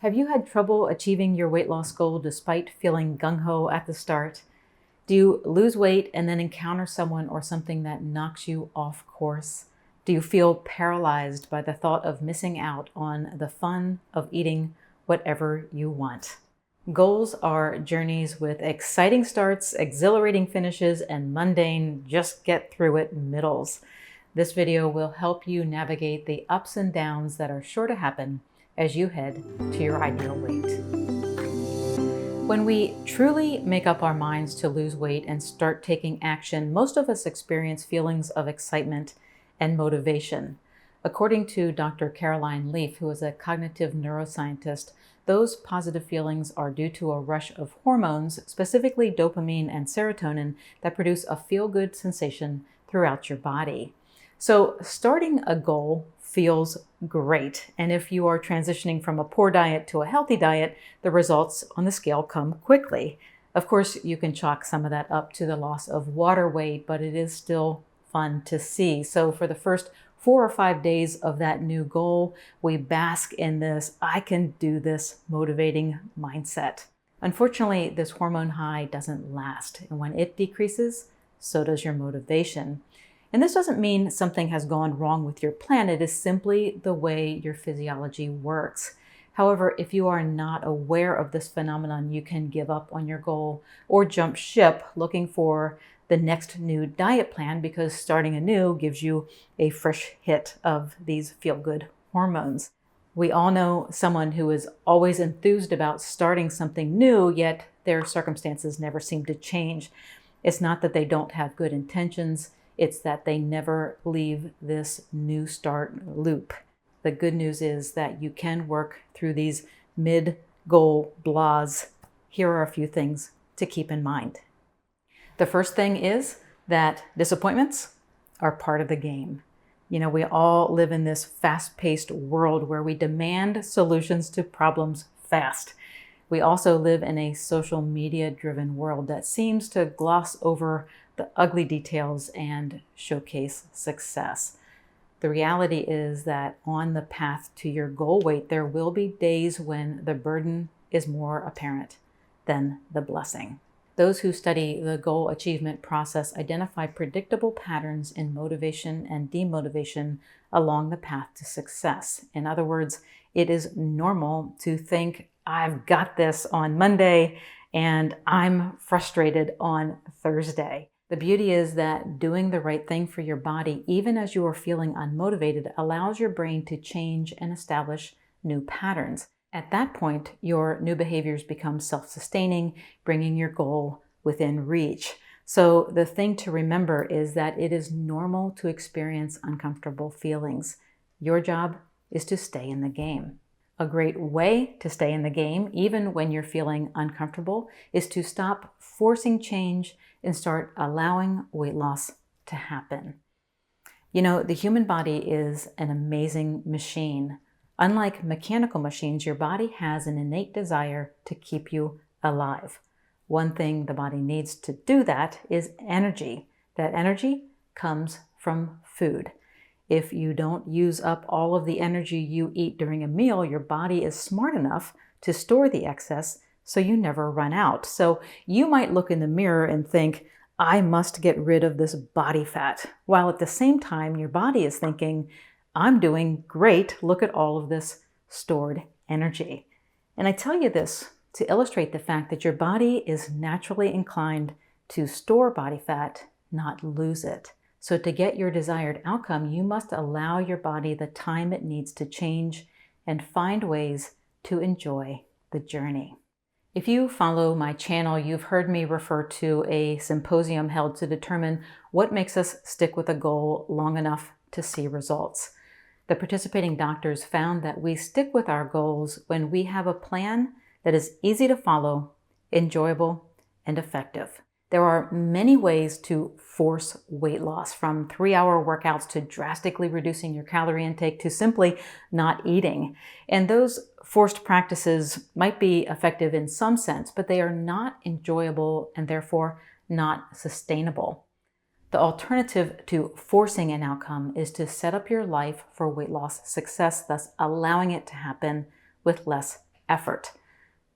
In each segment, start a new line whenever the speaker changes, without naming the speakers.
Have you had trouble achieving your weight loss goal despite feeling gung-ho at the start? Do you lose weight and then encounter someone or something that knocks you off course? Do you feel paralyzed by the thought of missing out on the fun of eating whatever you want? Goals are journeys with exciting starts, exhilarating finishes, and mundane, just get through it middles. This video will help you navigate the ups and downs that are sure to happen as you head to your ideal weight. When we truly make up our minds to lose weight and start taking action, most of us experience feelings of excitement and motivation. According to Dr. Caroline Leaf, who is a cognitive neuroscientist, those positive feelings are due to a rush of hormones, specifically dopamine and serotonin, that produce a feel-good sensation throughout your body. So starting a goal feels great. And if you are transitioning from a poor diet to a healthy diet, the results on the scale come quickly. Of course, you can chalk some of that up to the loss of water weight, but it is still fun to see. So for the first 4 or 5 days of that new goal, we bask in this, I can do this motivating mindset. Unfortunately, this hormone high doesn't last. And when it decreases, so does your motivation. And this doesn't mean something has gone wrong with your plan. It is simply the way your physiology works. However, if you are not aware of this phenomenon, you can give up on your goal or jump ship looking for the next new diet plan, because starting anew gives you a fresh hit of these feel-good hormones. We all know someone who is always enthused about starting something new, yet their circumstances never seem to change. It's not that they don't have good intentions. It's that they never leave this new start loop. The good news is that you can work through these mid-goal blahs. Here are a few things to keep in mind. The first thing is that disappointments are part of the game. You know, we all live in this fast-paced world where we demand solutions to problems fast. We also live in a social media-driven world that seems to gloss over the ugly details and showcase success. The reality is that on the path to your goal weight, there will be days when the burden is more apparent than the blessing. Those who study the goal achievement process identify predictable patterns in motivation and demotivation along the path to success. In other words, it is normal to think, I've got this on Monday and I'm frustrated on Thursday. The beauty is that doing the right thing for your body, even as you are feeling unmotivated, allows your brain to change and establish new patterns. At that point, your new behaviors become self-sustaining, bringing your goal within reach. So the thing to remember is that it is normal to experience uncomfortable feelings. Your job is to stay in the game. A great way to stay in the game, even when you're feeling uncomfortable, is to stop forcing change and start allowing weight loss to happen. You know, the human body is an amazing machine. Unlike mechanical machines, your body has an innate desire to keep you alive. One thing the body needs to do that is energy. That energy comes from food. If you don't use up all of the energy you eat during a meal, your body is smart enough to store the excess so you never run out. So you might look in the mirror and think, I must get rid of this body fat, while at the same time your body is thinking, I'm doing great. Look at all of this stored energy. And I tell you this to illustrate the fact that your body is naturally inclined to store body fat, not lose it. So to get your desired outcome, you must allow your body the time it needs to change and find ways to enjoy the journey. If you follow my channel, you've heard me refer to a symposium held to determine what makes us stick with a goal long enough to see results. The participating doctors found that we stick with our goals when we have a plan that is easy to follow, enjoyable, and effective. There are many ways to force weight loss, from 3-hour workouts to drastically reducing your calorie intake to simply not eating. And those forced practices might be effective in some sense, but they are not enjoyable and therefore not sustainable. The alternative to forcing an outcome is to set up your life for weight loss success, thus allowing it to happen with less effort.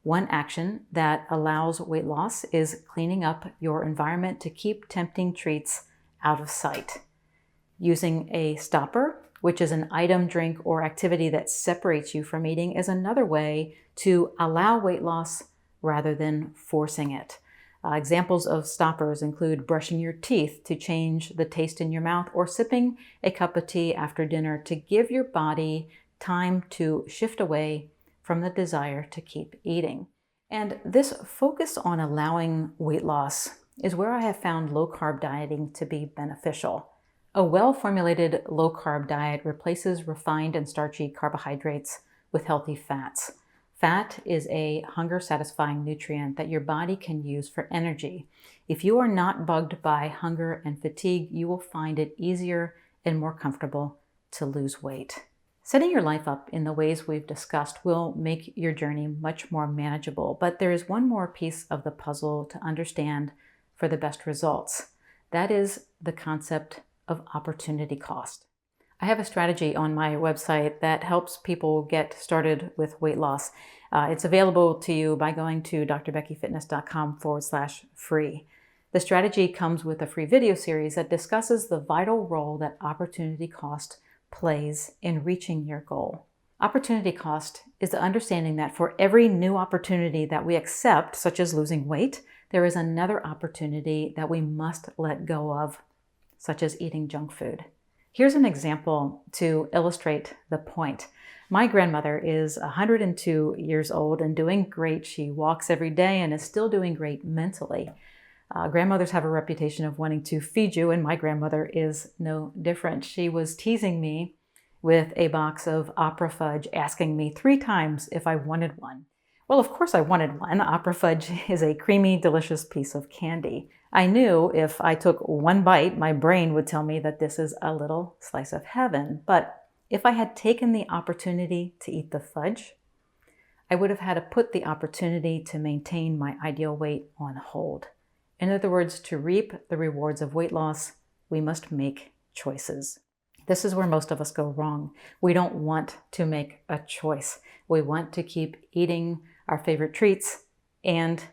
One action that allows weight loss is cleaning up your environment to keep tempting treats out of sight. Using a stopper, which is an item, drink, or activity that separates you from eating, is another way to allow weight loss rather than forcing it. Examples of stoppers include brushing your teeth to change the taste in your mouth, or sipping a cup of tea after dinner to give your body time to shift away from the desire to keep eating. And this focus on allowing weight loss is where I have found low-carb dieting to be beneficial. A well-formulated low-carb diet replaces refined and starchy carbohydrates with healthy fats. Fat is a hunger-satisfying nutrient that your body can use for energy. If you are not bugged by hunger and fatigue, you will find it easier and more comfortable to lose weight. Setting your life up in the ways we've discussed will make your journey much more manageable, but there is one more piece of the puzzle to understand for the best results. That is the concept of opportunity cost. I have a strategy on my website that helps people get started with weight loss. It's available to you by going to drbeckyfitness.com/free. The strategy comes with a free video series that discusses the vital role that opportunity cost plays in reaching your goal. Opportunity cost is the understanding that for every new opportunity that we accept, such as losing weight, there is another opportunity that we must let go of, such as eating junk food. Here's an example to illustrate the point. My grandmother is 102 years old and doing great. She walks every day and is still doing great mentally. Grandmothers have a reputation of wanting to feed you, and my grandmother is no different. She was teasing me with a box of opera fudge, asking me 3 times if I wanted one. Well, of course I wanted one. Opera fudge is a creamy, delicious piece of candy. I knew if I took one bite, my brain would tell me that this is a little slice of heaven. But if I had taken the opportunity to eat the fudge, I would have had to put the opportunity to maintain my ideal weight on hold. In other words, to reap the rewards of weight loss, we must make choices. This is where most of us go wrong. We don't want to make a choice. We want to keep eating our favorite treats and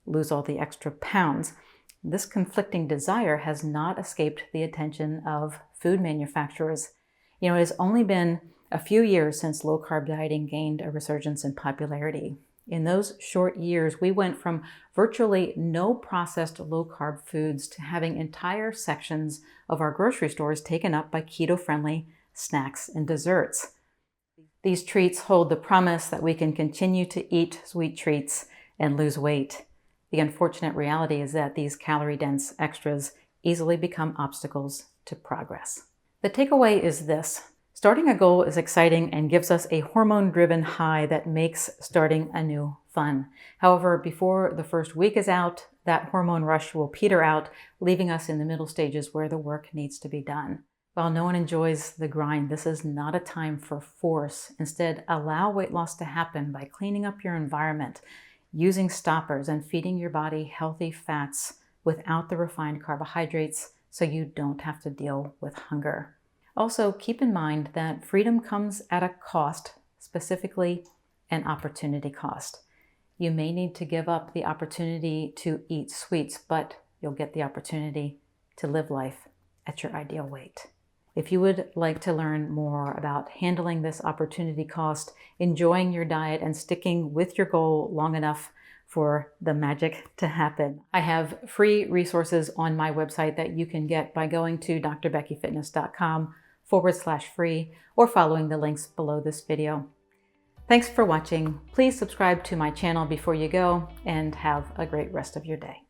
lose all the extra pounds. This conflicting desire has not escaped the attention of food manufacturers. It has only been a few years since low-carb dieting gained a resurgence in popularity. In those short years, we went from virtually no processed low-carb foods to having entire sections of our grocery stores taken up by keto-friendly snacks and desserts. These treats hold the promise that we can continue to eat sweet treats and lose weight. The unfortunate reality is that these calorie-dense extras easily become obstacles to progress. The takeaway is this. Starting a goal is exciting and gives us a hormone-driven high that makes starting anew fun. However, before the first week is out, that hormone rush will peter out, leaving us in the middle stages where the work needs to be done. While no one enjoys the grind, this is not a time for force. Instead, allow weight loss to happen by cleaning up your environment, using stoppers, and feeding your body healthy fats without the refined carbohydrates so you don't have to deal with hunger. Also, keep in mind that freedom comes at a cost, specifically an opportunity cost. You may need to give up the opportunity to eat sweets, but you'll get the opportunity to live life at your ideal weight. If you would like to learn more about handling this opportunity cost, enjoying your diet, and sticking with your goal long enough for the magic to happen, I have free resources on my website that you can get by going to drbeckyfitness.com/free or following the links below this video. Thanks for watching. Please subscribe to my channel before you go and have a great rest of your day.